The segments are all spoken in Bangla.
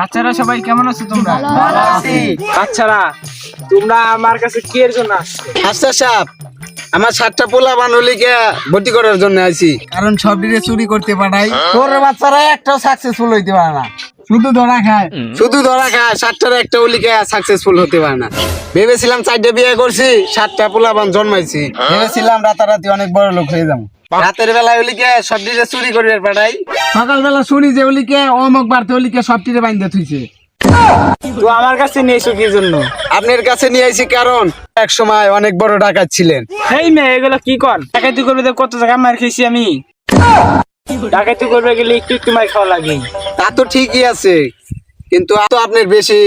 বাচ্চারা সবাই কেমন আছো তোমরা? ভালো আছি। বাচ্চারা তোমরা আমার কাছে কি এর জন্য আসছো? আচ্ছা সাহেব, আমার 7টা পোলা বানুলিকে ভর্তি করার জন্য আইছি, কারণ সব দিকে চুরি করতে পাঠাই। তোর বাচ্চারা একটাও সাকসেসফুল হইতে পারে না, শুধু ধরা খায়। 7টার একটা উলিকে সাকসেসফুল হতে পারে না। ভেবেছিলাম 4টে বিয়ে করছি, 7টা পোলা বান জন্মাইছি, ভেবেছিলাম রাতারাতি অনেক বড় লোক হয়ে যাবো। রাতের বেলায় উলিকে সব দিকে চুরি করে পাঠাই, সকালবেলা শুনি যে উলিকে অমুক বাড়তে উলিকে সব টিরে বাইন্ধে থুইছে। তো আমার কাছে নিয়েছো কি জন্য? আপনার কাছে নিয়ে আইছি কারণ এক সময় অনেক বড় ডাকাত ছিলেন। এই মেয়ে এগুলো কি কর? ডাকাতি করবে তো কত টাকা মার খেয়েছি আমি। ডাকাতি করবে গেলে একটু একটু মার খাওয়া লাগে। তা তো ঠিকই আছে, কিন্তু তো আপনার বেশি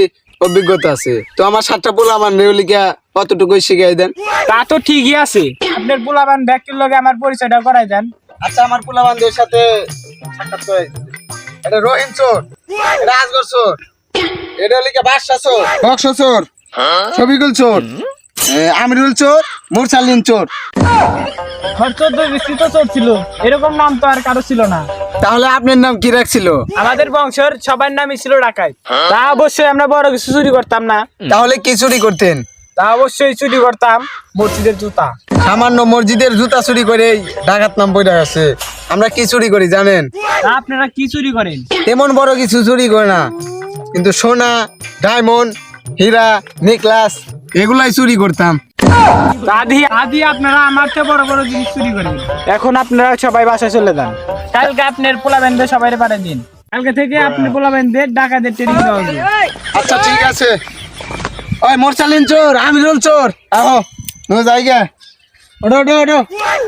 অভিজ্ঞতা আছে। তো আমার 7টা পোলা আমার নেউলিকা কতটুকুই শিখাই দেন। তা তো ঠিকই আছে, আপনার পোলাবান ব্যক্তির লগে আমার পরিচয়টা করাই দেন। আচ্ছা, আমার পোলা বান্ধবের সাথে সাক্ষাৎ করে। এটা রহিম চোর, এটা আজগর চোর, এটা লিখে বাদশা চোর, বক্স চোর, শফিকুল চোর, আমিরুল চোর, মুরসালিন চোর। চোদ্দ বিস্তৃত চোর ছিল, এরকম নাম তো আর কারো ছিল না। তাহলে আপনার নাম কি রাখছিল? আমাদের বংশের সবার নামই ছিল ডাকাত। তা অবশ্যই আমরা বড় কিছু চুরি করতাম না। তাহলে কি চুরি করতেন? তা অবশ্যই চুরি করতাম মসজিদের জুতা। সামান্য মসজিদের জুতা চুরি করে ডাকাত নাম বইটা আছে। আমরা কি চুরি করি জানেন? তা আপনারা কি চুরি করেন? তেমন বড় কিছু চুরি করে না, কিন্তু সোনা, ডায়মন্ড, হীরা, নেকলেস এগুলাই চুরি করতাম। আদি আপনারা আমার চেয়ে বড় বড় জিনিস চুরি করেন। এখন আপনারা সবাই বাসায় চলে যান। কালকে আপনার পোলা ব্যান্ডে সবাই পাঠিয়ে দিন। কালকে থেকে আপনি পোলা ব্যান্ডে ডাকাতের ট্রেনিং দেওয়া হবে। আচ্ছা ঠিক আছে। ওই মোরসালিন চোর, আমিরুল চোর, আহো নো জায়গা। ওঠো ওঠো ওঠো।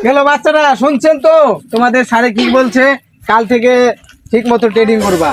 গেল বাচ্চারা, শুনছেন তো তোমাদের স্যারে কি বলছে? কাল থেকে ঠিক মতো ট্রেনিং করবা।